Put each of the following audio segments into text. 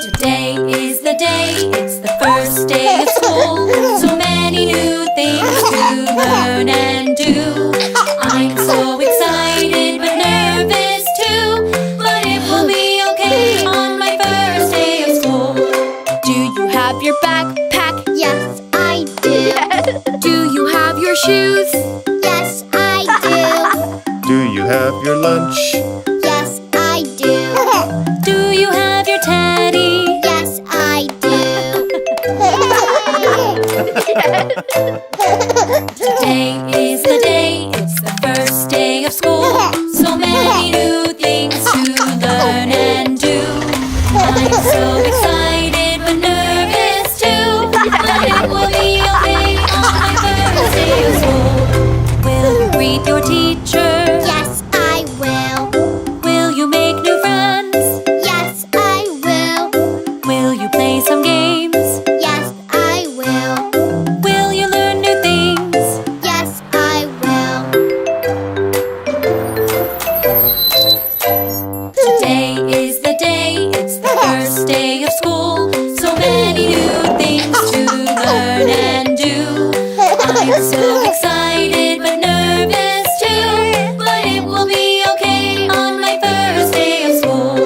Today is the day, it's the first day of school. So many new things to learn and do. I'm so excited but nervous too. But it will be okay on my first day of school. Do you have your backpack? Yes, I do. Do you have your shoes? Yes, I do. Do you have your lunch? Yes, I do. Do you have your teddy? Yes, I do. Today is the day, it's the first day of school. So many new things to learn and do. I'm so excited but nervous too. But it will be okay on my first day of school. Will you greet your teacher? Yes, I will. Will you make new friends? Yes, I will. Will you play some games? Yes, I will. Will you learn new things? Yes, I will. Today is the day, it's the first day of school. So many new things to learn and do. I'm so excited but nervous too. But it will be okay on my first day of school.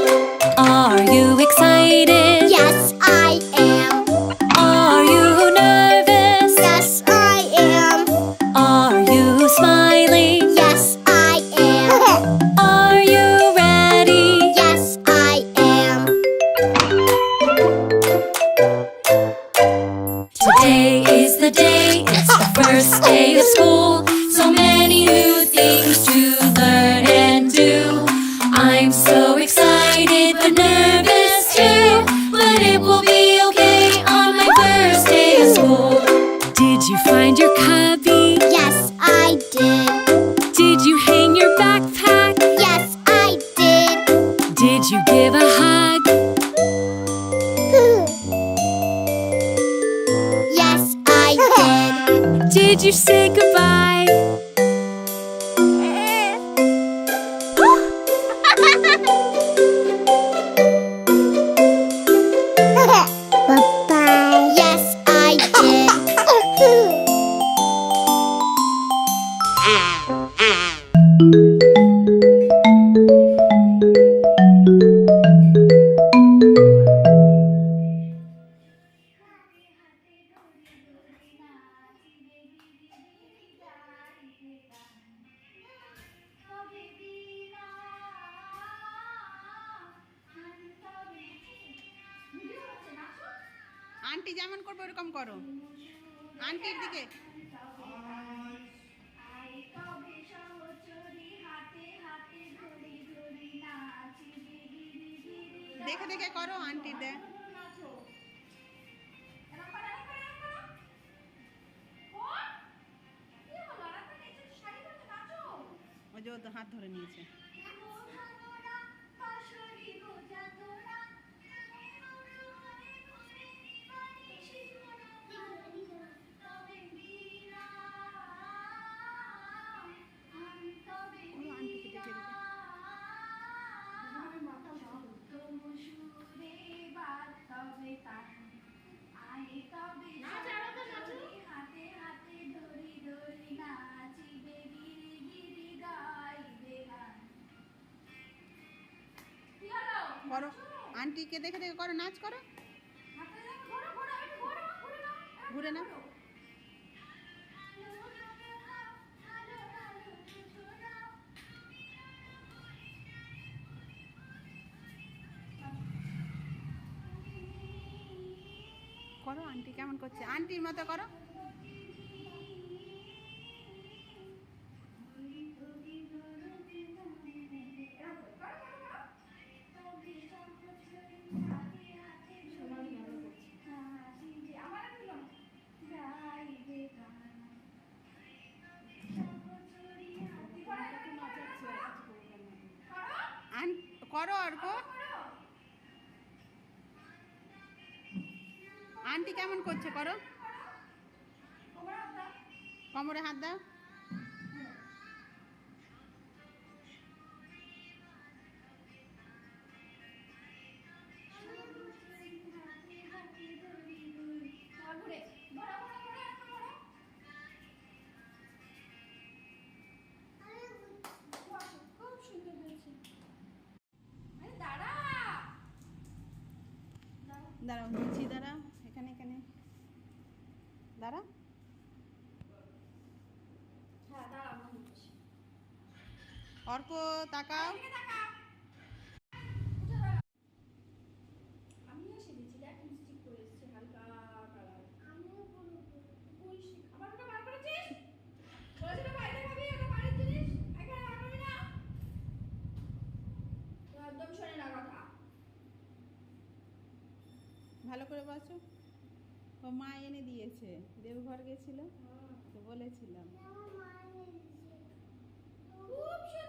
Are you excited? Yes, I am. Are you nervous? Yes, I am. Are you smiling? Yes, I am. Are you ready? Yes, I am. Today is the day, it's the first day of school. So many new things to learn and do. I'm so excited but nervous too. But it will be okay on my first day of school. Did you find your cubby? Yes, I did. Did you hang your backpack? Yes, I did. Did you give a hug? Yes, I did. Did you say goodbye? Bye-bye. Yes, I did. Aunty যেমন করবে ওরকম করো আন্টির দিকে দেখে দেখে করো aunty দে ওই যে ও তো হাত ধরে নিয়েছে ওর আন্টিকে দেখে দেখে করো আন্টিকে দেখে দেখে করো নাচ করো ঘুরে না করো আন্টি কেমন করছে আন্টির মতো করো করো অর্ক আন্টি কেমন করছে করো কোমরে হাত দাও দাঁড়াও বলছি, দাঁড়া, এখানে এখানে দাঁড়া। অর্ক তাকাও। আমিও সেজেছি, দেখ লিপস্টিক করে এসেছি হালকা কালার। আবার ওটা বার করেছিস? বলেছিল বাইরে খাবি, ওটা বাড়ির জিনিস, এখানে বার করবি না। তো একদম শোনে না কথা। ভালো করে বাঁচো। ও মা এনে দিয়েছে, দেবঘর গেছিল তো বলেছিলাম। খুব সুন্দর